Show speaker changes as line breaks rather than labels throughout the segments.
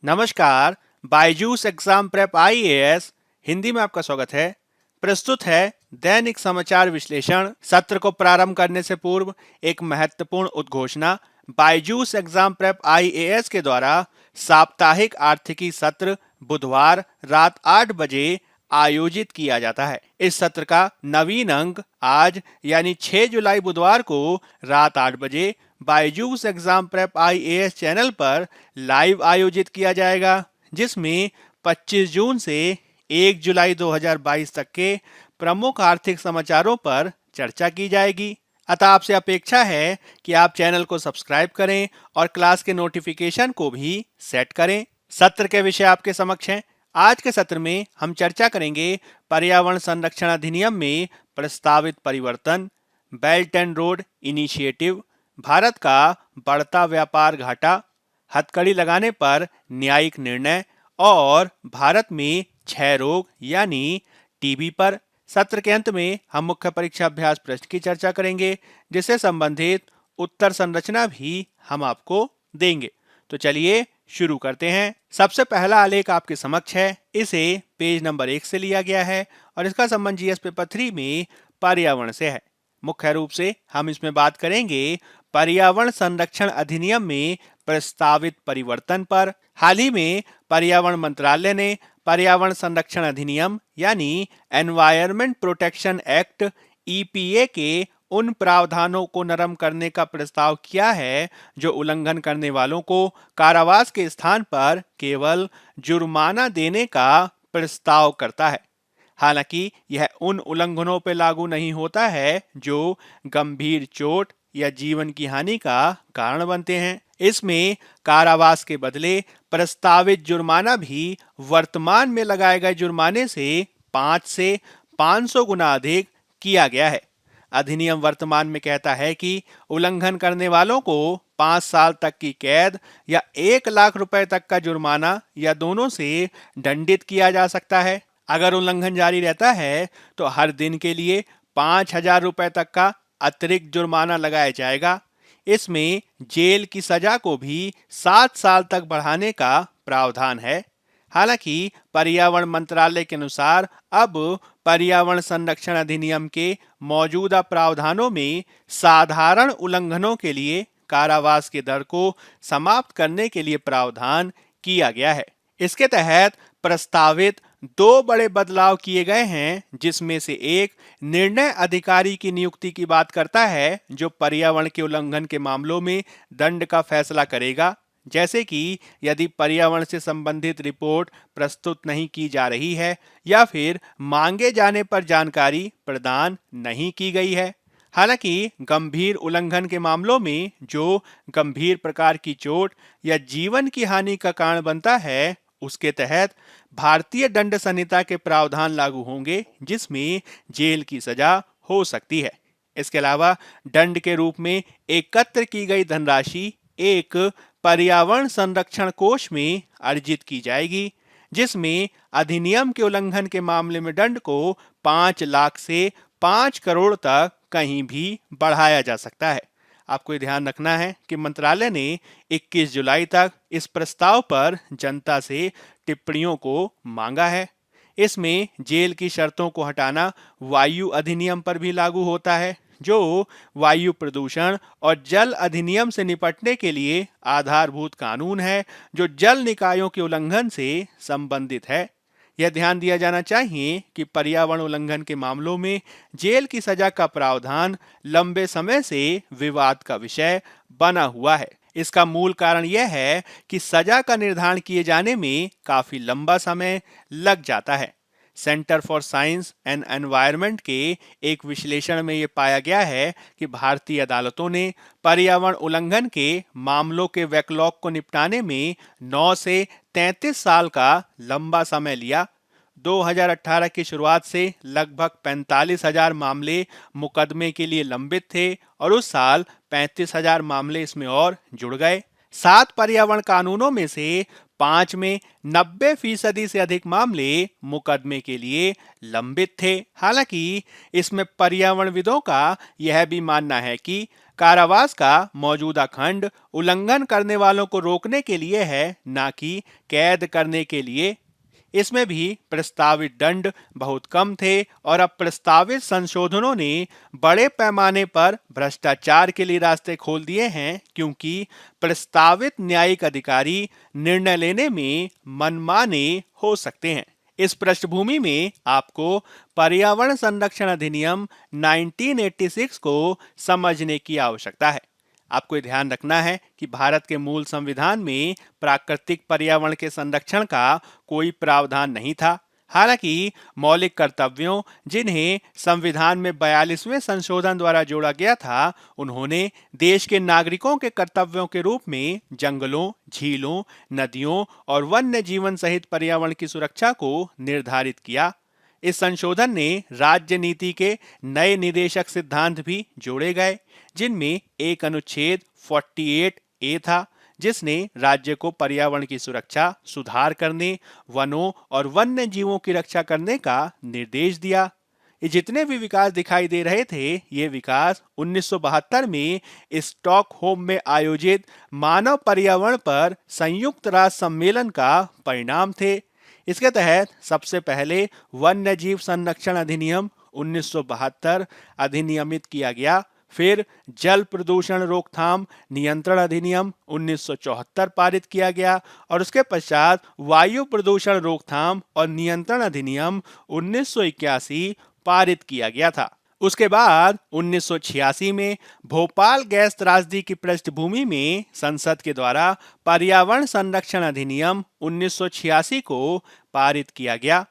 नमस्कार। Byju's exam prep IAS Hindi में आपका स्वागत है। प्रस्तुत है दैनिक समाचार विश्लेषण। सत्र को प्रारंभ करने से पूर्व एक महत्वपूर्ण उद्घोषणा। बायजूस एग्जाम प्रेप आईएएस के द्वारा साप्ताहिक आर्थिकी सत्र बुधवार रात 8 बजे आयोजित किया जाता है। इस सत्र का नवीन अंक आज यानी 6 जुलाई बुधवार को रात 8 बजे Byju's exam prep IAS channel पर लाइव आयोजित किया जाएगा, जिसमें 25 जून से 1 जुलाई 2022 तक के प्रमुख आर्थिक समाचारों पर चर्चा की जाएगी। अतः आपसे अपेक्षा है कि आप चैनल को सब्सक्राइब करें और क्लास के नोटिफिकेशन को भी सेट करें। सत्र के विषय आपके समक्ष हैं। आज के सत्र में हम चर्चा करेंगे पर्यावरण संरक्षण अधिनियम में प्रस्तावित परिवर्तन, belt and road initiative, Bharat का बढ़ता व्यापार घाटा, हथकड़ी लगाने पर न्यायिक निर्णय और भारत में क्षय रोग यानी टीबी पर। सत्र के अंत में हम मुख्य परीक्षा अभ्यास प्रश्न की चर्चा करेंगे, जिससे संबंधित उत्तर संरचना भी हम आपको देंगे। तो चलिए शुरू करते हैं। सबसे पहला आलेख आपके समक्ष है। इसे पेज नंबर 1 से लिया गया है और इसका संबंध जीएस पेपर 3 में पर्यावरण से है। मुख्य रूप से हम इसमें बात करेंगे पर्यावरण संरक्षण अधिनियम में प्रस्तावित परिवर्तन पर। हाल ही में पर्यावरण मंत्रालय ने पर्यावरण संरक्षण अधिनियम यानी एनवायरमेंट प्रोटेक्शन एक्ट ईपीए के उन प्रावधानों को नरम करने का प्रस्ताव किया है जो उल्लंघन करने वालों को कारावास के स्थान पर केवल जुर्माना देने का प्रस्ताव करता है। हालांकि यह उन उल्लंघनों पर लागू नहीं होता है जो गंभीर चोट या जीवन की हानि का कारण बनते हैं। इसमें कारावास के बदले प्रस्तावित जुर्माना भी वर्तमान में लगाए गए जुर्माने से 5 से 500 गुना अधिक किया गया है। अधिनियम वर्तमान में कहता है कि उल्लंघन करने वालों को 5 साल तक की कैद या 1 लाख रुपए तक का जुर्माना या दोनों से दंडित किया जा सकता है। अगर उल्लंघन जारी रहता है तो हर दिन के लिए 5,000 रुपए तक का अतिरिक्त जुर्माना लगाया जाएगा। इसमें जेल की सजा को भी 7 साल तक बढ़ाने का प्रावधान है। हालांकि पर्यावरण मंत्रालय के अनुसार अब पर्यावरण संरक्षण अधिनियम के मौजूदा प्रावधानों में साधारण उल्लंघनों के लिए कारावास की दर को समाप्त करने के लिए प्रावधान किया गया है। इसके तहत प्रस्तावित 2 बड़े बदलाव किए गए हैं, जिसमें से एक निर्णय अधिकारी की नियुक्ति की बात करता है जो पर्यावरण के उल्लंघन के मामलों में दंड का फैसला करेगा, जैसे कि यदि पर्यावरण से संबंधित रिपोर्ट प्रस्तुत नहीं की जा रही है या फिर मांगे जाने पर जानकारी प्रदान नहीं की गई है। हालांकि गंभीर उल्लंघन के मामलों में जो गंभीर प्रकार की चोट या जीवन की हानि का कारण बनता है, उसके तहत भारतीय दंड संहिता के प्रावधान लागू होंगे, जिसमें जेल की सजा हो सकती है। इसके अलावा दंड के रूप में एकत्र की गई धनराशि एक पर्यावरण संरक्षण कोष में अर्जित की जाएगी, जिसमें अधिनियम के उल्लंघन के मामले में दंड को 5 लाख से 5 करोड़ तक कहीं भी बढ़ाया जा सकता है। आपको ये ध्यान रखना है कि मंत्रालय ने 21 जुलाई तक इस प्रस्ताव पर जनता से टिप्पणियों को मांगा है। इसमें जेल की शर्तों को हटाना वायु अधिनियम पर भी लागू होता है, जो वायु प्रदूषण और जल अधिनियम से निपटने के लिए आधारभूत कानून है, जो जल निकायों के उल्लंघन से संबंधित है। यह ध्यान दिया जाना चाहिए कि पर्यावरण उल्लंघन के मामलों में जेल की सजा का प्रावधान लंबे समय से विवाद का विषय बना हुआ है। इसका मूल कारण यह है कि सजा का निर्धारण किए जाने में काफी लंबा समय लग जाता है। Centre for science and environment के एक विश्लेषण में यह पाया गया है कि भारतीय अदालतों ने पर्यावरण उल्लंघन के मामलों के बैकलॉग को निपटाने में 9 से 33 साल का लंबा समय लिया। 2018 की शुरुआत से लगभग 45,000 मामले मुकदमे के लिए लंबित थे और उस साल 35,000 मामले इसमें और जुड़ गए। 7 पर्यावरण कानूनों में से 5 में 90% से अधिक मामले मुकदमे के लिए लंबित थे। हालांकि इसमें पर्यावरणविदों का यह भी मानना है कि कारावास का मौजूदा खंड उल्लंघन करने वालों को रोकने के लिए है, ना कि कैद करने के लिए। इसमें भी प्रस्तावित दंड बहुत कम थे और अब प्रस्तावित संशोधनों ने बड़े पैमाने पर भ्रष्टाचार के लिए रास्ते खोल दिए हैं, क्योंकि प्रस्तावित न्यायिक अधिकारी निर्णय लेने में मनमाने हो सकते हैं। इस पृष्ठभूमि में आपको पर्यावरण संरक्षण अधिनियम 1986 को समझने की आवश्यकता है। आपको ये ध्यान रखना है कि भारत के मूल संविधान में प्राकृतिक पर्यावरण के संरक्षण का कोई प्रावधान नहीं था। हालांकि मौलिक कर्तव्यों, जिन्हें संविधान में 42वें संशोधन द्वारा जोड़ा गया था, उन्होंने देश के नागरिकों के कर्तव्यों के रूप में जंगलों, झीलों, नदियों और वन्य जीवन सहित पर्यावरण की सुरक्षा को निर्धारित किया। इस संशोधन ने राज्य नीति के नए निदेशक सिद्धांत भी जोड़े गए, जिनमें एक अनुच्छेद 48 ए था, जिसने राज्य को पर्यावरण की सुरक्षा, सुधार करने, वनों और वन्य जीवों की रक्षा करने का निर्देश दिया। ये जितने भी विकास दिखाई दे रहे थे, ये विकास 1972 में स्टॉकहोम में आयोजित मानव पर्यावरण पर संयुक्त राष्ट्र सम्मेलन का परिणाम थे। इसके तहत सबसे पहले वन्य जीव संरक्षण अधिनियम 1972 अधिनियमित किया गया। फिर जल प्रदूषण रोकथाम नियंत्रण अधिनियम 1974 पारित किया गया और उसके पश्चात वायु प्रदूषण रोकथाम और नियंत्रण अधिनियम 1981 पारित किया गया था। उसके बाद 1986 में भोपाल गैस त्रासदी की पृष्ठभूमि में संसद के द्वारा पर्यावरण संरक्षण अधिनियम 1986 को पारित किया गया।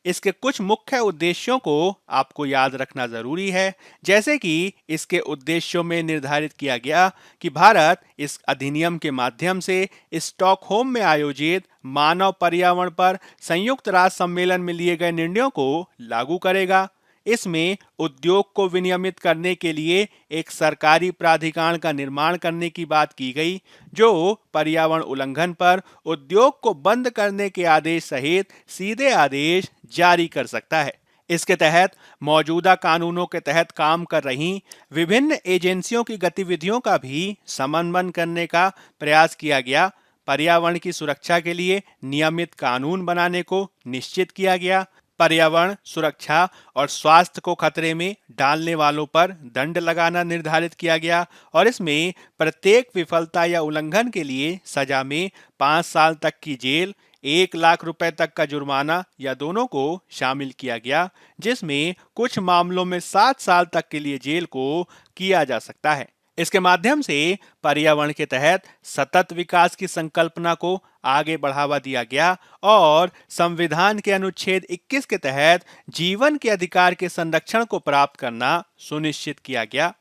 इसके कुछ मुख्य उद्देश्यों को आपको याद रखना जरूरी है, जैसे कि इसके उद्देश्यों में निर्धारित किया गया कि भारत इस अधिनियम के माध्यम से स्टॉकहोम में आयोजित मानव पर्यावरण पर संयुक्त राष्ट्र सम्मेलन में लिए गए निर्णयों को लागू करेगा। इसमें उद्योग को विनियमित करने के लिए एक सरकारी प्राधिकरण का निर्माण करने की बात की गई, जो पर्यावरण उल्लंघन पर उद्योग को बंद करने के आदेश सहित सीधे आदेश जारी कर सकता है। इसके तहत मौजूदा कानूनों के तहत काम कर रही विभिन्न एजेंसियों की गतिविधियों का भी समन्वय करने का प्रयास किया गया। पर्यावरण की सुरक्षा के लिए नियमित कानून बनाने को निश्चित किया गया। पर्यावरण सुरक्षा और स्वास्थ्य को खतरे में डालने वालों पर दंड लगाना निर्धारित किया गया और इसमें प्रत्येक विफलता या उल्लंघन के लिए सजा में 5 साल तक की जेल, 1 लाख रुपए तक का जुर्माना या दोनों को शामिल किया गया, जिसमें कुछ मामलों में 7 साल तक के लिए जेल को किया जा सकता है। इसके माध्यम से पर्यावरण के तहत सतत विकास की संकल्पना को आगे बढ़ावा दिया गया और संविधान के अनुच्छेद 21 के तहत जीवन के अधिकार के संरक्षण को प्राप्त करना सुनिश्चित किया गया।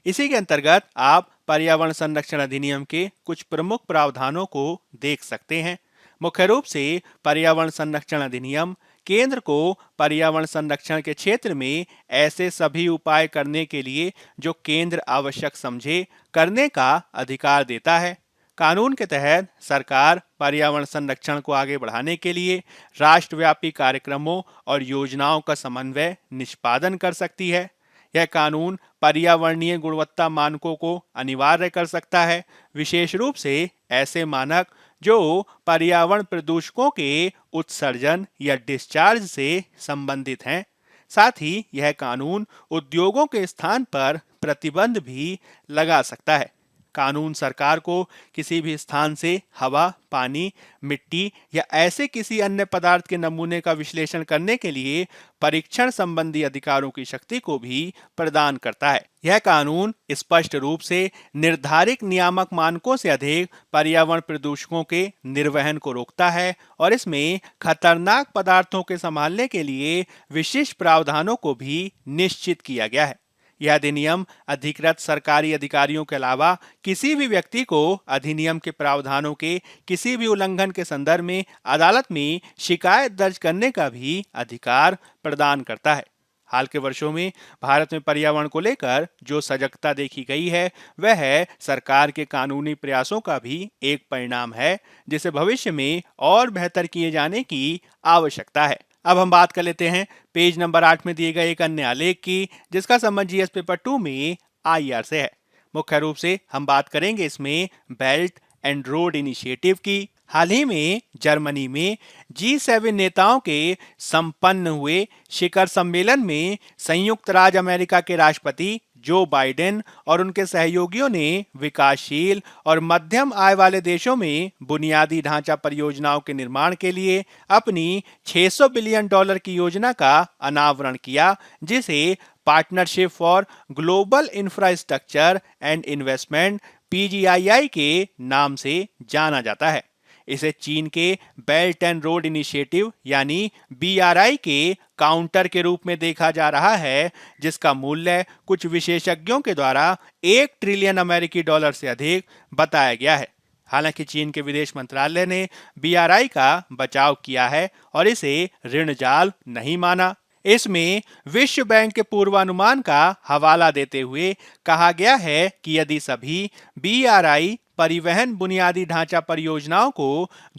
इसी के अंतर्गत आप पर्यावरण संरक्षण अधिनियम के कुछ प्रमुख प्रावधानों को देख सकते हैं। मुख्य रूप से पर्यावरण संरक्षण अधिनियम केंद्र को पर्यावरण संरक्षण के क्षेत्र में ऐसे सभी उपाय करने के लिए जो केंद्र आवश्यक समझे, करने का अधिकार देता है। कानून के तहत सरकार पर्यावरण संरक्षण को आगे बढ़ाने के लिए राष्ट्रव्यापी कार्यक्रमों और योजनाओं का समन्वय निष्पादन कर सकती है। यह कानून पर्यावरणीय गुणवत्ता मानकों को अनिवार्य कर सकता है, विशेष रूप से ऐसे मानक जो पर्यावरण प्रदूषकों के उत्सर्जन या डिस्चार्ज से संबंधित हैं। साथ ही यह कानून उद्योगों के स्थान पर प्रतिबंध भी लगा सकता है। कानून सरकार को किसी भी स्थान से हवा, पानी, मिट्टी या ऐसे किसी अन्य पदार्थ के नमूने का विश्लेषण करने के लिए परीक्षण संबंधी अधिकारों की शक्ति को भी प्रदान करता है। यह कानून स्पष्ट रूप से निर्धारित नियामक मानकों से अधिक पर्यावरण प्रदूषकों के निर्वहन को रोकता है और इसमें खतरनाक पदार्थों के संभालने के लिए विशिष्ट प्रावधानों को भी निश्चित किया गया है। यह अधिनियम अधिकृत सरकारी अधिकारियों के अलावा किसी भी व्यक्ति को अधिनियम के प्रावधानों के किसी भी उल्लंघन के संदर्भ में अदालत में शिकायत दर्ज करने का भी अधिकार प्रदान करता है। हाल के वर्षों में भारत में पर्यावरण को लेकर जो सजगता देखी गई है, वह सरकार के कानूनी प्रयासों का भी एक परिणाम है, जिसे भविष्य में और बेहतर किए जाने की आवश्यकता है। अब हम बात कर लेते हैं पेज नंबर 8 में दिए गए एक अन्य आलेख की, जिसका संबंध जीएस पेपर 2 में आईआर से है। मुख्य रूप से हम बात करेंगे इसमें बेल्ट एंड रोड इनिशिएटिव की। हाल ही में जर्मनी में G7 नेताओं के संपन्न हुए शिखर सम्मेलन में संयुक्त राज्य अमेरिका के राष्ट्रपति जो बाइडेन और उनके सहयोगियों ने विकासशील और मध्यम आय वाले देशों में बुनियादी ढांचा परियोजनाओं के निर्माण के लिए अपनी $600 बिलियन की योजना का अनावरण किया, जिसे partnership for global infrastructure and investment PGII के नाम से जाना जाता है। इसे चीन के बेल्ट एंड रोड इनिशिएटिव यानी BRI के काउंटर के रूप में देखा जा रहा है, जिसका मूल्य कुछ विशेषज्ञों के द्वारा $1 ट्रिलियन से अधिक बताया गया है। हालांकि चीन के विदेश मंत्रालय ने BRI का बचाव किया है और इसे ऋण जाल नहीं माना। इसमें विश्व बैंक के पूर्वानुमान का हवाला देते हुए कहा गया है कि यदि सभी BRI परिवहन बुनियादी ढांचा परियोजनाओं को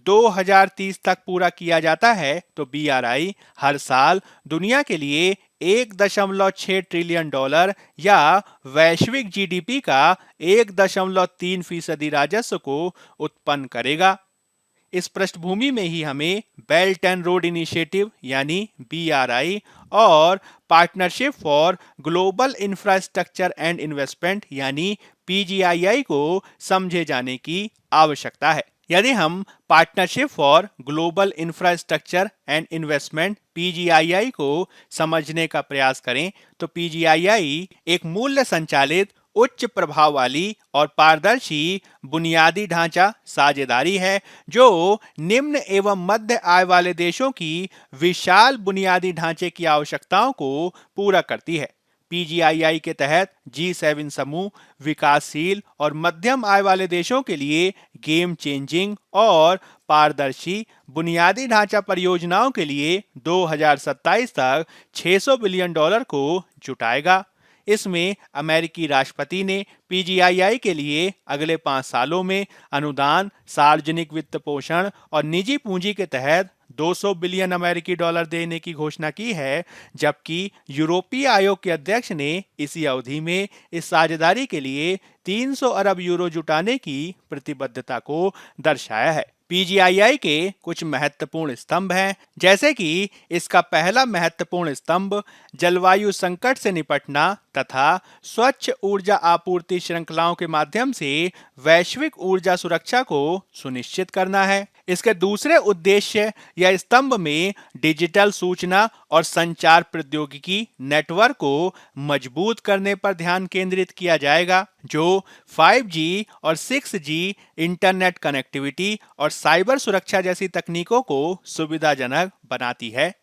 2030 तक पूरा किया जाता है तो BRI हर साल दुनिया के लिए $1.6 ट्रिलियन या वैश्विक GDP का 1.3% राजस्व को उत्पन्न करेगा। इस पृष्ठभूमि में ही हमें बेल्ट एंड रोड इनिशिएटिव यानी BRI और partnership for global infrastructure and investment यानी PGII को समझे जाने की आवश्यकता है। यदि हम partnership for global infrastructure and investment PGII को समझने का प्रयास करें तो PGII एक मूल्य संचालित उच्च प्रभाव वाली और पारदर्शी बुनियादी ढांचा साझेदारी है, जो निम्न एवं मध्य आय वाले देशों की विशाल बुनियादी ढांचे की आवश्यकताओं को पूरा करती है। PGII के तहत G7 समूह विकासशील और मध्यम आय वाले देशों के लिए गेम चेंजिंग और पारदर्शी बुनियादी ढांचा परियोजनाओं के लिए 2027 तक $600 बिलियन को जुटाएगा। इसमें अमेरिकी राष्ट्रपति ने PGII के लिए अगले 5 सालों में अनुदान, सार्वजनिक वित्त पोषण और निजी पूंजी के तहत $200 बिलियन देने की घोषणा की है, जबकि यूरोपीय आयोग के अध्यक्ष ने इसी अवधि में इस साझेदारी के लिए 300 अरब यूरो जुटाने की प्रतिबद्धता को दर्शाया है। PGII के कुछ महत्वपूर्ण स्तंभ हैं, जैसे कि इसका पहला महत्वपूर्ण स्तंभ जलवायु संकट से निपटना तथा स्वच्छ ऊर्जा आपूर्ति श्रृंखलाओं के माध्यम से वैश्विक ऊर्जा सुरक्षा को सुनिश्चित करना है। इसके दूसरे उद्देश्य या स्तंभ में डिजिटल सूचना और संचार प्रौद्योगिकी नेटवर्क को मजबूत करने पर ध्यान केंद्रित किया जाएगा, जो 5G और 6G इंटरनेट कनेक्टिविटी और साइबर सुरक्षा जैसी तकनीकों को सुविधाजनक बनाती है।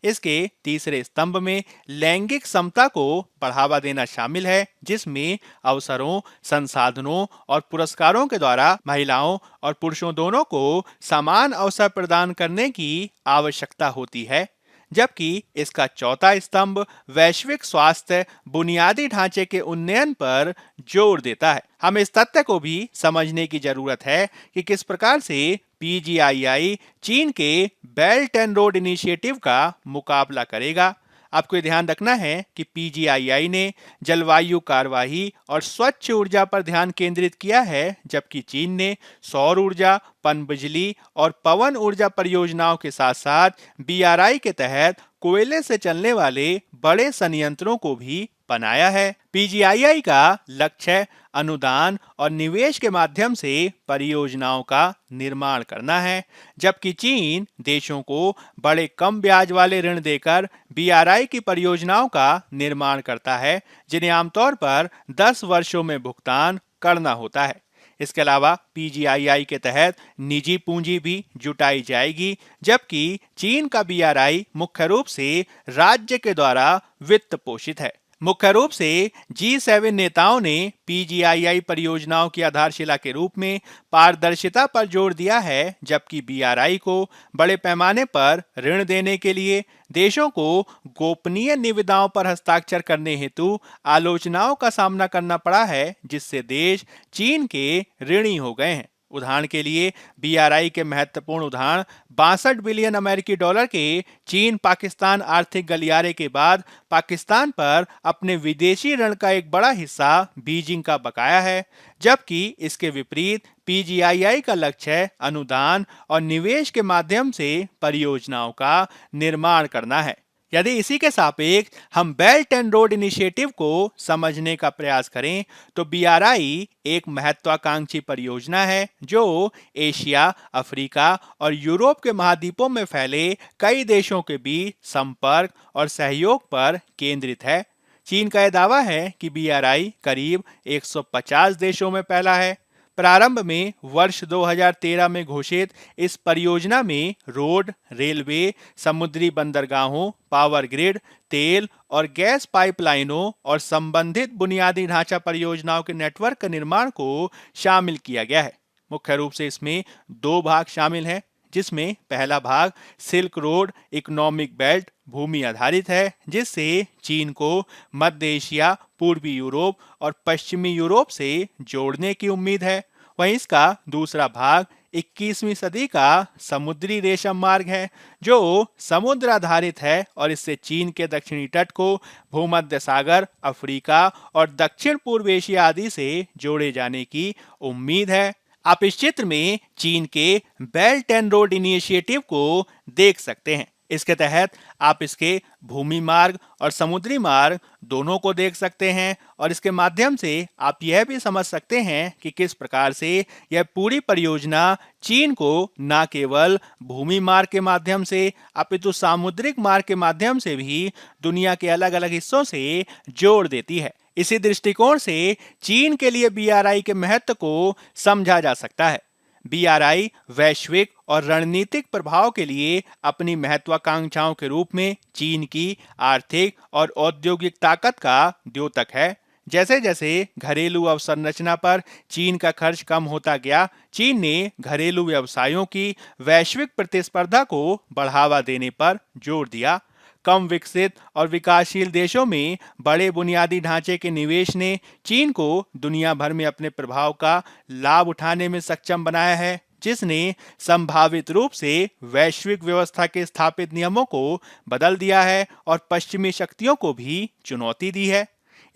इसके तीसरे स्तंभ में लैंगिक समता को बढ़ावा देना शामिल है, जिसमें अवसरों, संसाधनों और पुरस्कारों के द्वारा महिलाओं और पुरुषों दोनों को समान अवसर प्रदान करने की आवश्यकता होती है। जबकि इसका चौथा स्तंभ वैश्विक स्वास्थ्य बुनियादी ढांचे के उन्नयन पर जोर देता है। हमें इस तथ्य को भी समझने की जरूरत है कि किस प्रकार से PGII चीन के बेल्ट एंड रोड इनिशिएटिव का मुकाबला करेगा। आपको ये ध्यान रखना है कि PGII ने जलवायु कार्यवाही और स्वच्छ ऊर्जा पर ध्यान केंद्रित किया है, जबकि चीन ने सौर ऊर्जा, पनबिजली और पवन ऊर्जा परियोजनाओं के साथ साथ BRI के तहत कोयले से चलने वाले बड़े संयंत्रों को भी बनाया है। PGII का लक्ष्य अनुदान और निवेश के माध्यम से परियोजनाओं का निर्माण करना है, जबकि चीन देशों को बड़े कम ब्याज वाले ऋण देकर BRI की परियोजनाओं का निर्माण करता है, जिन्हें आमतौर पर 10 वर्षों में भुगतान करना होता है। इसके अलावा PGII के तहत निजी पूंजी भी जुटाई जाएगी, जबकि चीन का BRI मुख्य रूप से राज्य के द्वारा वित्त पोषित है। मुख्य रूप से G7 नेताओं ने PGII परियोजनाओं की आधारशिला के रूप में पारदर्शिता पर जोर दिया है, जबकि BRI को बड़े पैमाने पर ऋण देने के लिए देशों को गोपनीय निविदाओं पर हस्ताक्षर करने हेतु आलोचनाओं का सामना करना पड़ा है, जिससे देश चीन के ऋणी हो गए हैं। उदाहरण के लिए बीआरआई के महत्वपूर्ण उदाहरण 62 बिलियन अमेरिकी डॉलर के चीन पाकिस्तान आर्थिक गलियारे के बाद पाकिस्तान पर अपने विदेशी ऋण का एक बड़ा हिस्सा बीजिंग का बकाया है, जबकि इसके विपरीत पीजीआईआई का लक्ष्य है अनुदान और निवेश के माध्यम से परियोजनाओं का निर्माण करना है। यदि इसी के सापेक्ष हम बेल्ट एंड रोड इनिशिएटिव को समझने का प्रयास करें तो बीआरआई एक महत्वाकांक्षी परियोजना है जो एशिया, अफ्रीका और यूरोप के महाद्वीपों में फैले कई देशों के बीच संपर्क और सहयोग पर केंद्रित है। चीन का यह दावा है कि बीआरआई करीब 150 देशों में फैला है। प्रारंभ में वर्ष 2013 में घोषित इस परियोजना में रोड, रेलवे, समुद्री बंदरगाहों, पावर ग्रिड, तेल और गैस पाइपलाइनों और संबंधित बुनियादी ढांचा परियोजनाओं के नेटवर्क का निर्माण को शामिल किया गया है। मुख्य रूप से इसमें 2 भाग शामिल हैं, जिसमें पहला भाग सिल्क रोड इकोनॉमिक बेल्ट भूमि आधारित है, जिससे चीन को मध्य एशिया, पूर्वी यूरोप और पश्चिमी यूरोप से जोड़ने की उम्मीद है। वहीं इसका दूसरा भाग 21वीं सदी का समुद्री रेशम मार्ग है, जो समुद्र आधारित है और इससे चीन के दक्षिणी तट को भूमध्य सागर, अफ्रीका और दक्षिण पूर्व एशिया आदि से जोड़े जाने की उम्मीद है। आप इस चित्र में चीन के बेल्ट एंड रोड इनिशिएटिव को देख सकते हैं। इसके तहत आप इसके भूमि मार्ग और समुद्री मार्ग दोनों को देख सकते हैं और इसके माध्यम से आप यह भी समझ सकते हैं कि किस प्रकार से यह पूरी परियोजना चीन को न केवल भूमि मार्ग के माध्यम से अपितु सामुद्रिक मार्ग के माध्यम से भी दुनिया के अलग अलग हिस्सों से जोड़ देती है। इसी दृष्टिकोण से चीन के लिए बीआरआई के महत्व को समझा जा सकता है। बीआरआई वैश्विक और रणनीतिक प्रभाव के लिए अपनी महत्वाकांक्षाओं के रूप में चीन की आर्थिक और औद्योगिक ताकत का द्योतक है। जैसे जैसे घरेलू अवसंरचना पर चीन का खर्च कम होता गया, चीन ने घरेलू व्यवसायों की वैश्विक प्रतिस्पर्धा को बढ़ावा देने पर जोर दिया। कम विकसित और विकासशील देशों में बड़े बुनियादी ढांचे के निवेश ने चीन को दुनिया भर में अपने प्रभाव का लाभ उठाने में सक्षम बनाया है, जिसने संभावित रूप से वैश्विक व्यवस्था के स्थापित नियमों को बदल दिया है और पश्चिमी शक्तियों को भी चुनौती दी है।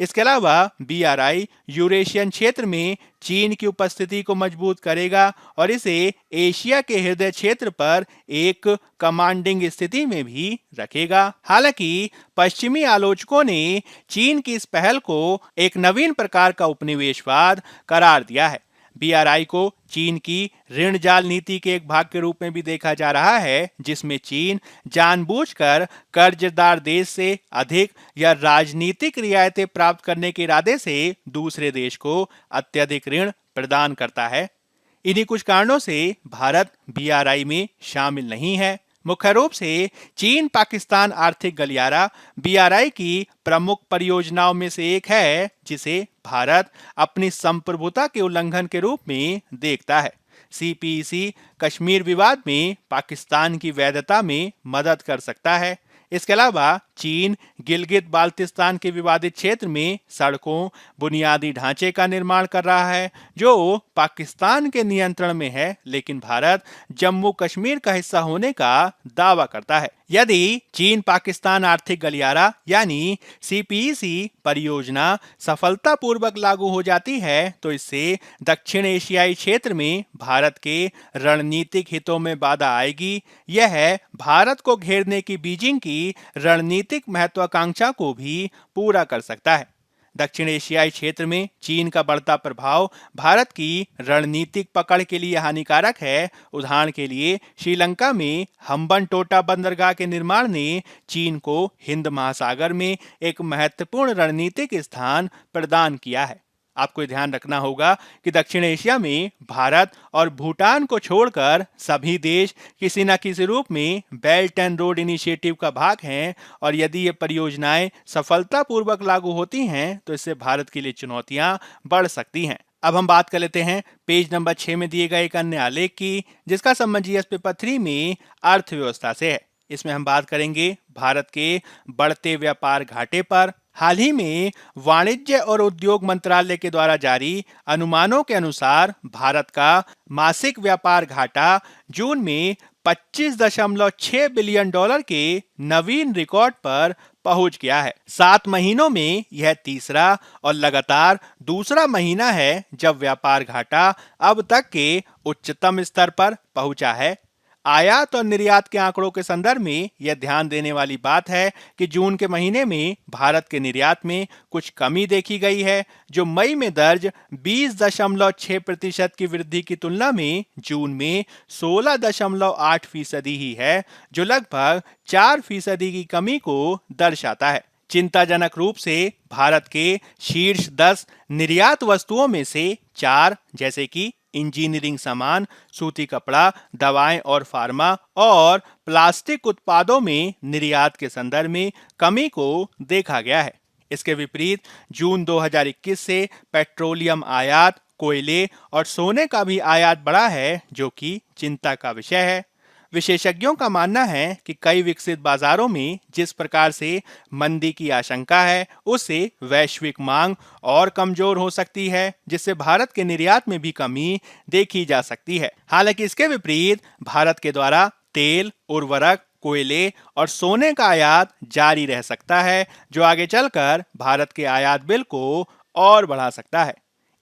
इसके अलावा बीआरआई यूरेशियन क्षेत्र में चीन की उपस्थिति को मजबूत करेगा और इसे एशिया के हृदय क्षेत्र पर एक कमांडिंग स्थिति में भी रखेगा। हालांकि पश्चिमी आलोचकों ने चीन की इस पहल को एक नवीन प्रकार का उपनिवेशवाद करार दिया है। बीआरआई को चीन की ऋण जाल नीति के एक भाग के रूप में भी देखा जा रहा है, जिसमें चीन जानबूझकर कर्जदार देश से अधिक या राजनीतिक रियायतें प्राप्त करने के इरादे से दूसरे देश को अत्यधिक ऋण प्रदान करता है। इन्हीं कुछ कारणों से भारत बीआरआई में शामिल नहीं है। मुख्य रूप से चीन पाकिस्तान आर्थिक गलियारा बीआरआई की प्रमुख परियोजनाओं में से एक है, जिसे भारत अपनी संप्रभुता के उल्लंघन के रूप में देखता है। सीपीईसी कश्मीर विवाद में पाकिस्तान की वैधता में मदद कर सकता है। इसके अलावा चीन गिलगित बाल्टिस्तान के विवादित क्षेत्र में सड़कों, बुनियादी ढांचे का निर्माण कर रहा है, जो पाकिस्तान के नियंत्रण में है, लेकिन भारत जम्मू कश्मीर का हिस्सा होने का दावा करता है। यदि चीन पाकिस्तान आर्थिक गलियारा यानी सीपीईसी परियोजना सफलतापूर्वक लागू हो जाती है, तो इससे दक्षिण एशियाई क्षेत्र में भारत के रणनीतिक हितों में बाधा आएगी। यह भारत को घेरने की बीजिंग की रणनीतिक महत्वाकांक्षा को भी पूरा कर सकता है। दक्षिण एशियाई क्षेत्र में चीन का बढ़ता प्रभाव भारत की रणनीतिक पकड़ के लिए हानिकारक है। उदाहरण के लिए श्रीलंका में हम्बनटोटा बंदरगाह के निर्माण ने चीन को हिंद महासागर में एक महत्वपूर्ण रणनीतिक स्थान प्रदान किया है। आपको ध्यान रखना होगा कि दक्षिण एशिया में भारत और भूटान को छोड़कर सभी देश किसी न किसी रूप में बेल्ट एंड रोड इनिशिएटिव का भाग हैं, और यदि ये परियोजनाएं सफलतापूर्वक लागू होती हैं तो इससे भारत के लिए चुनौतियां बढ़ सकती हैं। अब हम बात कर लेते हैं पेज नंबर 6 में दिए गए एक अन्य आलेख की, जिसका संबंध जीएस पेपर 3 में अर्थव्यवस्था से है। इसमें हम बात करेंगे भारत के बढ़ते व्यापार घाटे पर। हाल ही में वाणिज्य और उद्योग मंत्रालय के द्वारा जारी अनुमानों के अनुसार भारत का मासिक व्यापार घाटा जून में 25.6 बिलियन डॉलर के नवीन रिकॉर्ड पर पहुंच गया है। 7 महीनों में यह तीसरा और लगातार दूसरा महीना है जब व्यापार घाटा अब तक के उच्चतम स्तर पर पहुंचा है। आयात और निर्यात के आंकड़ों के संदर्भ में यह ध्यान देने वाली बात है कि जून के महीने में भारत के निर्यात में कुछ कमी देखी गई है, जो मई में दर्ज 20.6% की वृद्धि की तुलना में जून में 16.8% ही है, जो लगभग 4% की कमी को दर्शाता है। चिंताजनक रूप से भारत के शीर्ष 10 निर्यात वस्तुओं में से 4 जैसे कि इंजीनियरिंग सामान, सूती कपड़ा, दवाएं और फार्मा और प्लास्टिक उत्पादों में निर्यात के संदर्भ में कमी को देखा गया है। इसके विपरीत जून 2021 से पेट्रोलियम आयात, कोयले और सोने का भी आयात बढ़ा है, जो कि चिंता का विषय है। विशेषज्ञों का मानना है कि कई विकसित बाजारों में जिस प्रकार से मंदी की आशंका है, उससे वैश्विक मांग और कमजोर हो सकती है, जिससे भारत के निर्यात में भी कमी देखी जा सकती है। हालांकि इसके विपरीत भारत के द्वारा तेल, उर्वरक, कोयले और सोने का आयात जारी रह सकता है, जो आगे चलकर भारत के आयात बिल को और बढ़ा सकता है।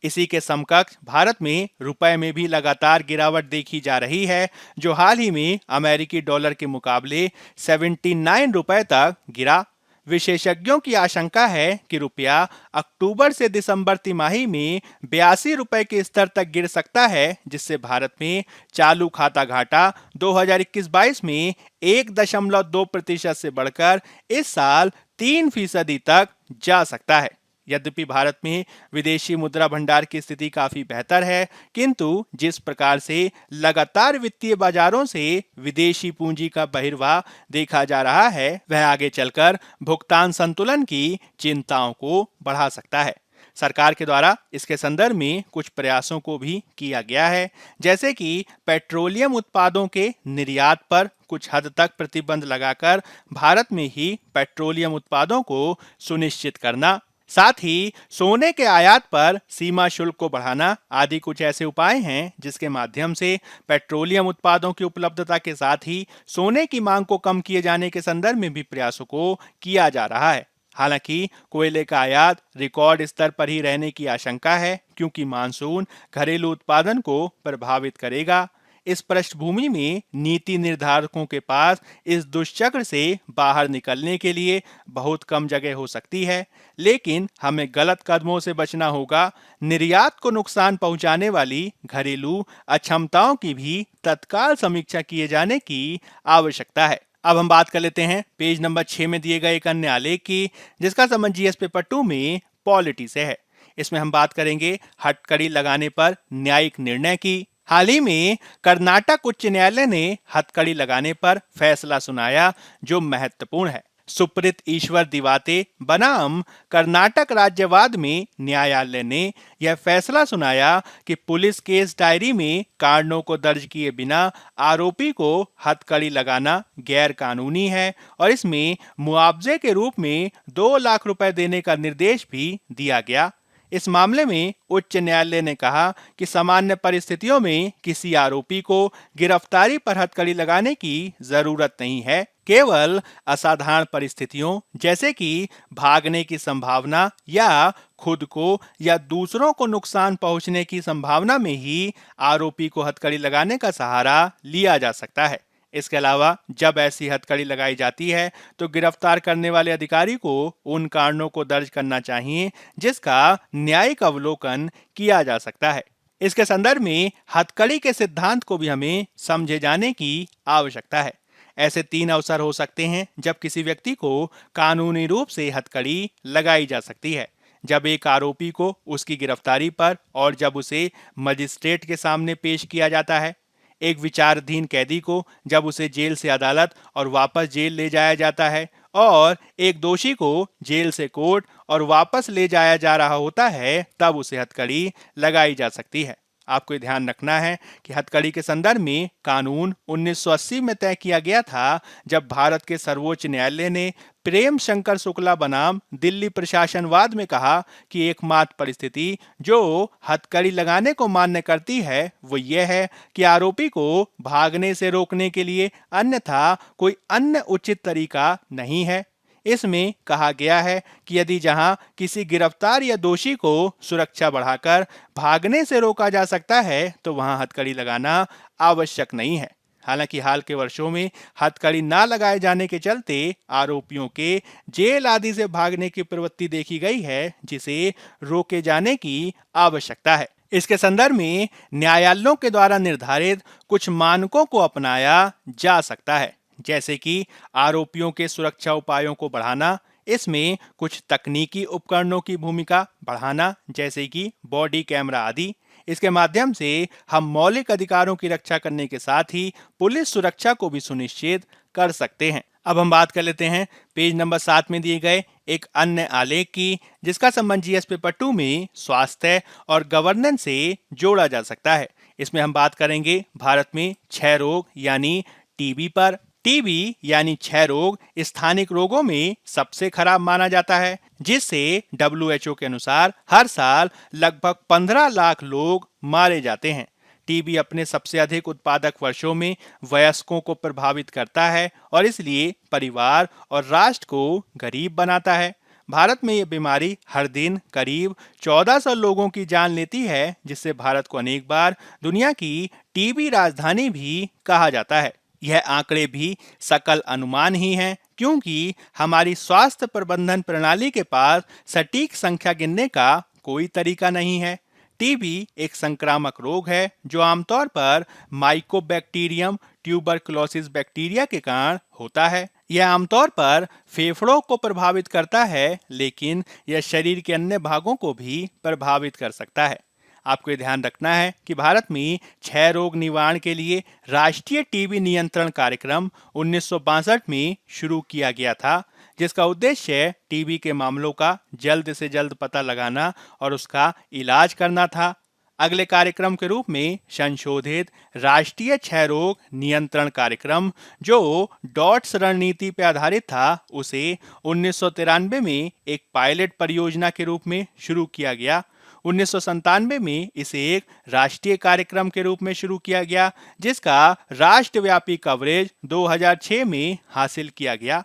इसी के समकक्ष भारत में रुपए में भी लगातार गिरावट देखी जा रही है, जो हाल ही में अमेरिकी डॉलर के मुकाबले 79 रुपए तक गिरा। विशेषज्ञों की आशंका है कि रुपया अक्टूबर से दिसंबर तिमाही में 82 रुपए के स्तर तक गिर सकता है, जिससे भारत में चालू खाता घाटा 2021-22 में 1.2% से बढ़कर इस साल 3% तक जा सकता है। यद्यपि भारत में विदेशी मुद्रा भंडार की स्थिति काफी बेहतर है, किंतु जिस प्रकार से लगातार वित्तीय बाजारों से विदेशी पूंजी का बहिर्वाह देखा जा रहा है, वह आगे चलकर भुगतान संतुलन की चिंताओं को बढ़ा सकता है। सरकार के द्वारा इसके संदर्भ में कुछ प्रयासों को भी किया गया है, जैसे कि पेट्रोलियम उत्पादों के निर्यात पर कुछ हद तक प्रतिबंध लगाकर भारत में ही पेट्रोलियम उत्पादों को सुनिश्चित करना, साथ ही सोने के आयात पर सीमा शुल्क को बढ़ाना आदि कुछ ऐसे उपाय हैं जिसके माध्यम से पेट्रोलियम उत्पादों की उपलब्धता के साथ ही सोने की मांग को कम किए जाने के संदर्भ में भी प्रयासों को किया जा रहा है। हालांकि कोयले का आयात रिकॉर्ड स्तर पर ही रहने की आशंका है, क्योंकि मानसून घरेलू उत्पादन को प्रभावित करेगा। इस पृष्ठभूमि में नीति निर्धारकों के पास इस दुष्चक्र से बाहर निकलने के लिए बहुत कम जगह हो सकती है, लेकिन हमें गलत कदमों से बचना होगा। निर्यात को नुकसान पहुंचाने वाली घरेलू अक्षमताओं की भी तत्काल समीक्षा किए जाने की आवश्यकता है। अब हम बात कर लेते हैं पेज नंबर 6 में दिए गए एक अन्य आलेख की, जिसका संबंध जीएस पेपर 2 में पॉलिटी से है। इसमें हम बात करेंगे हथकड़ी लगाने पर न्यायिक निर्णय की। हाल ही में कर्नाटक उच्च न्यायालय ने हथकड़ी लगाने पर फैसला सुनाया, जो महत्वपूर्ण है। सुप्रीत ईश्वर दिवाते बनाम कर्नाटक राज्यवाद में न्यायालय ने यह फैसला सुनाया कि पुलिस केस डायरी में कारणों को दर्ज किए बिना आरोपी को हथकड़ी लगाना गैर कानूनी है और इसमें मुआवजे के रूप में 2 लाख रुपए देने का निर्देश भी दिया गया। इस मामले में उच्च न्यायालय ने कहा कि सामान्य परिस्थितियों में किसी आरोपी को गिरफ्तारी पर हथकड़ी लगाने की जरूरत नहीं है। केवल असाधारण परिस्थितियों जैसे कि भागने की संभावना या खुद को या दूसरों को नुकसान पहुंचने की संभावना में ही आरोपी को हथकड़ी लगाने का सहारा लिया जा सकता है। इसके अलावा जब ऐसी हथकड़ी लगाई जाती है तो गिरफ्तार करने वाले अधिकारी को उन कारणों को दर्ज करना चाहिए जिसका न्यायिक अवलोकन किया जा सकता है। इसके संदर्भ में हथकड़ी के सिद्धांत को भी हमें समझे जाने की आवश्यकता है। ऐसे 3 अवसर हो सकते हैं जब किसी व्यक्ति को कानूनी रूप से हथकड़ी लगाई जा सकती है: जब एक आरोपी को उसकी गिरफ्तारी पर और जब उसे मजिस्ट्रेट के सामने पेश किया जाता है। एक विचाराधीन कैदी को जब उसे जेल से अदालत और वापस जेल ले जाया जाता है, और एक दोषी को जेल से कोर्ट और वापस ले जाया जा रहा होता है, तब उसे हथकड़ी लगाई जा सकती है। आपको ध्यान रखना है कि हथकड़ी के संदर्भ में कानून 1980 में तय किया गया था, जब भारत के सर्वोच्च न्यायालय ने प्रेम शंकर शुक्ला बनाम दिल्ली प्रशासनवाद में कहा कि एकमात्र परिस्थिति जो हथकड़ी लगाने को मान्य करती है वो ये है कि आरोपी को भागने से रोकने के लिए अन्यथा कोई अन्य उचित तरीका नहीं है। इसमें कहा गया है कि यदि जहां किसी गिरफ्तार या दोषी को सुरक्षा बढ़ाकर भागने से रोका जा सकता है तो वहां हथकड़ी लगाना आवश्यक नहीं है। हालांकि हाल के वर्षों में हथकड़ी ना लगाए जाने के चलते आरोपियों के जेल आदि से भागने की प्रवृत्ति देखी गई है, जिसे रोके जाने की आवश्यकता है। इसके संदर्भ में न्यायालयों के द्वारा निर्धारित कुछ मानकों को अपनाया जा सकता है, जैसे कि आरोपियों के सुरक्षा उपायों को बढ़ाना, इसमें कुछ तकनीकी उपकरणों की भूमिका बढ़ाना जैसे कि बॉडी कैमरा आदि। इसके माध्यम से हम मौलिक अधिकारों की रक्षा करने के साथ ही पुलिस सुरक्षा को भी सुनिश्चित कर सकते हैं। अब हम बात कर लेते हैं पेज नंबर 7 में दिए गए एक अन्य आलेख की, जिसका संबंध जीएस पेपर 2 में स्वास्थ्य और गवर्नेंस से जोड़ा जा सकता है। इसमें हम बात करेंगे भारत में क्षय रोग यानी टीबी पर। टीबी यानी क्षय रोग स्थानिक रोगों में सबसे खराब माना जाता है, जिससे WHO के अनुसार हर साल लगभग 15 लाख लोग मारे जाते हैं। टीबी अपने सबसे अधिक उत्पादक वर्षों में वयस्कों को प्रभावित करता है और इसलिए परिवार और राष्ट्र को गरीब बनाता है। भारत में यह बीमारी हर दिन करीब 1400 लोगों की जान लेती है, जिससे भारत को अनेक बार दुनिया की टीबी राजधानी भी कहा जाता है। यह आंकड़े भी सकल अनुमान ही हैं, क्योंकि हमारी स्वास्थ्य प्रबंधन प्रणाली के पास सटीक संख्या गिनने का कोई तरीका नहीं है। टीबी एक संक्रामक रोग है जो आमतौर पर माइकोबैक्टीरियम ट्यूबरकुलोसिस बैक्टीरिया के कारण होता है। यह आमतौर पर फेफड़ों को प्रभावित करता है, लेकिन यह शरीर के अन्य भागों को भी प्रभावित कर सकता है। आपको ध्यान रखना है कि भारत में क्षय रोग निवारण के लिए राष्ट्रीय टीबी नियंत्रण कार्यक्रम 1962 में शुरू किया गया था, जिसका उद्देश्य टीबी के मामलों का जल्द से जल्द पता लगाना और उसका इलाज करना था। अगले कार्यक्रम के रूप में संशोधित राष्ट्रीय क्षय रोग नियंत्रण कार्यक्रम, जो डॉट्स रणनीति पर आधारित था, उसे 1993 में एक पायलट परियोजना के रूप में शुरू किया गया। 1997 में इसे एक राष्ट्रीय कार्यक्रम के रूप में शुरू किया गया, जिसका राष्ट्रव्यापी कवरेज 2006 में हासिल किया गया।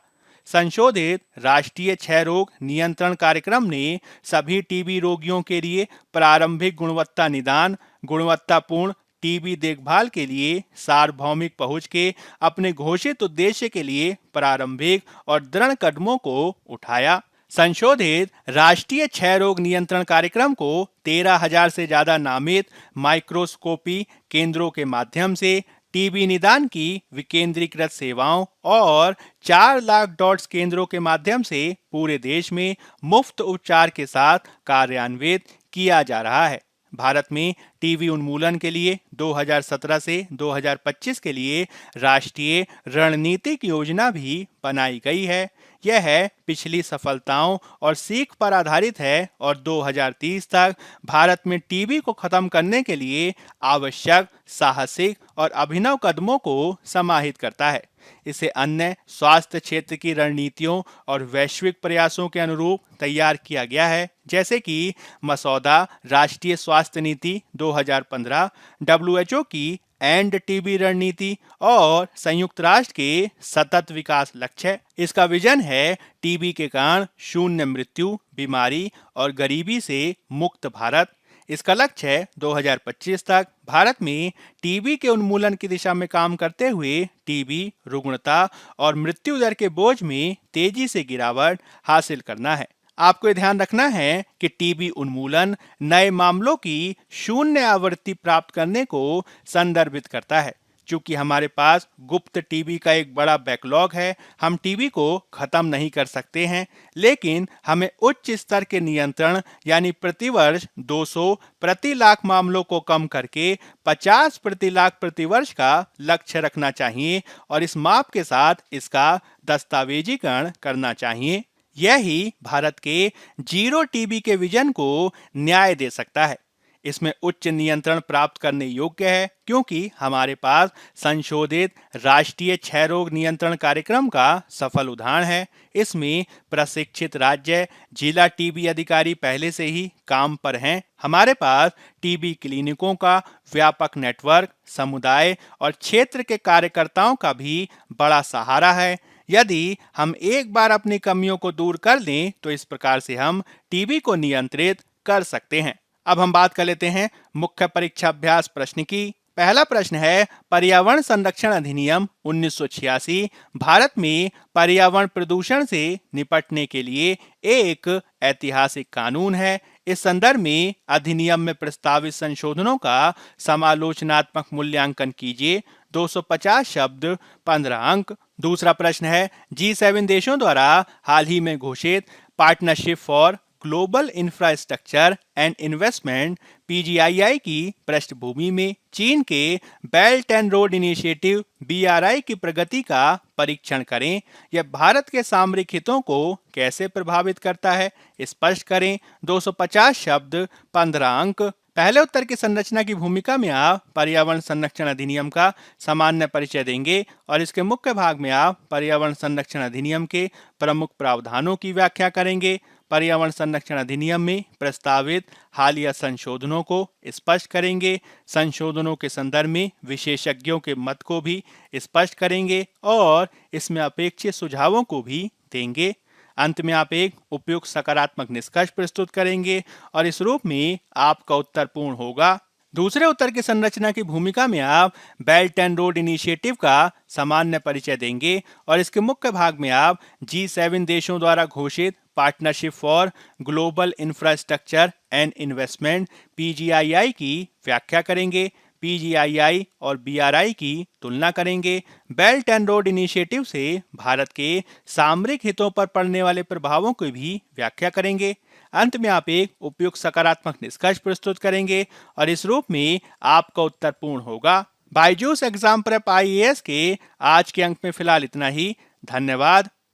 संशोधित राष्ट्रीय क्षय रोग नियंत्रण कार्यक्रम ने सभी टीबी रोगियों के लिए प्रारंभिक गुणवत्ता निदान, गुणवत्तापूर्ण टीबी देखभाल के लिए सार्वभौमिक पहुंच के अपने घोषित उद्देश्य के लिए प्रारंभिक और दृढ़ कदमों को उठाया। संशोधित राष्ट्रीय क्षय रोग नियंत्रण कार्यक्रम को 13,000 से ज्यादा नामित माइक्रोस्कोपी केंद्रों के माध्यम से टीबी निदान की विकेंद्रीकृत सेवाओं और 4 लाख डॉट्स केंद्रों के माध्यम से पूरे देश में मुफ्त उपचार के साथ कार्यान्वित किया जा रहा है। भारत में टीबी उन्मूलन के लिए 2017 से 2025 के लिए राष्ट्रीय रणनीतिक योजना भी बनाई गई है। यह पिछली सफलताओं और सीख पर आधारित है और 2030 तक भारत में टीबी को खत्म करने के लिए आवश्यक साहसिक और अभिनव कदमों को समाहित करता है। इसे अन्य स्वास्थ्य क्षेत्र की रणनीतियों और वैश्विक प्रयासों के अनुरूप तैयार किया गया है, जैसे कि मसौदा राष्ट्रीय स्वास्थ्य नीति 2015, WHO की एंड टीबी रणनीति और संयुक्त राष्ट्र के सतत विकास लक्ष्य। इसका विजन है टीबी के कारण शून्य मृत्यु, बीमारी और गरीबी से मुक्त भारत। इसका लक्ष्य है 2025 तक भारत में टीबी के उन्मूलन की दिशा में काम करते हुए टीबी रुग्णता और मृत्यु दर के बोझ में तेजी से गिरावट हासिल करना है। आपको ध्यान रखना है कि टीबी उन्मूलन नए मामलों की शून्य आवृत्ति प्राप्त करने को संदर्भित करता है। चूंकि हमारे पास गुप्त टीबी का एक बड़ा बैकलॉग है, हम टीबी को खत्म नहीं कर सकते हैं, लेकिन हमें उच्च स्तर के नियंत्रण यानी प्रतिवर्ष 200 प्रति लाख मामलों को कम करके 50 प्रति लाख प्रतिवर्ष का लक्ष्य रखना चाहिए और इस माप के साथ इसका दस्तावेजीकरण करना चाहिए। यही भारत के जीरो टीबी के विजन को न्याय दे सकता है। इसमें उच्च नियंत्रण प्राप्त करने योग्य है क्योंकि हमारे पास संशोधित राष्ट्रीय क्षय रोग नियंत्रण कार्यक्रम का सफल उदाहरण है। इसमें प्रशिक्षित राज्य जिला टीबी अधिकारी पहले से ही काम पर हैं। हमारे पास टीबी क्लिनिकों का व्यापक नेटवर्क, समुदाय और क्षेत्र के कार्यकर्ताओं का भी बड़ा सहारा है। यदि हम एक बार अपनी कमियों को दूर कर लें तो इस प्रकार से हम टीबी को नियंत्रित कर सकते हैं। अब हम बात कर लेते हैं मुख्य परीक्षा अभ्यास प्रश्न की। पहला प्रश्न है, पर्यावरण संरक्षण अधिनियम 1986 भारत में पर्यावरण प्रदूषण से निपटने के लिए एक ऐतिहासिक कानून है। इस संदर्भ में अधिनियम में प्रस्तावित संशोधनों का समालोचनात्मक मूल्यांकन कीजिए। 250 शब्द 15 अंक। दूसरा प्रश्न है, G7 देशों द्वारा हाल ही में घोषित partnership for global infrastructure and investment PGII की पृष्ठभूमि में चीन के belt and road initiative BRI की प्रगति का परीक्षण करें। यह भारत के सामरिक हितों को कैसे प्रभावित करता है, स्पष्ट करें। 250 शब्द 15 अंक। पहले उत्तर की संरचना की भूमिका में आप पर्यावरण संरक्षण अधिनियम का सामान्य परिचय देंगे और इसके मुख्य भाग में आप पर्यावरण संरक्षण अधिनियम के प्रमुख प्रावधानों की व्याख्या करेंगे। पर्यावरण संरक्षण अधिनियम में प्रस्तावित हालिया संशोधनों को स्पष्ट करेंगे। संशोधनों के संदर्भ में विशेषज्ञों के मत को भी स्पष्ट करेंगे और इसमें अपेक्षित सुझावों को भी देंगे। अंत में आप एक उपयुक्त सकारात्मक निष्कर्ष प्रस्तुत करेंगे और इस रूप में आपका उत्तर पूर्ण होगा। दूसरे उत्तर की संरचना की भूमिका में आप बेल्ट एंड रोड इनिशिएटिव का सामान्य परिचय देंगे और इसके मुख्य भाग में आप G7 देशों द्वारा घोषित partnership for global infrastructure and investment PGII की व्याख्या करेंगे। PGII और BRI की तुलना करेंगे। बेल्ट एंड रोड इनिशिएटिव से भारत के सामरिक हितों पर पड़ने वाले प्रभावों की भी व्याख्या करेंगे। अंत में आप एक उपयुक्त सकारात्मक निष्कर्ष प्रस्तुत करेंगे और इस रूप में आपका उत्तर पूर्ण होगा। बायजूस एग्जाम प्रेप IAS के आज के अंक में फिलहाल इतना ही। धन्यवाद।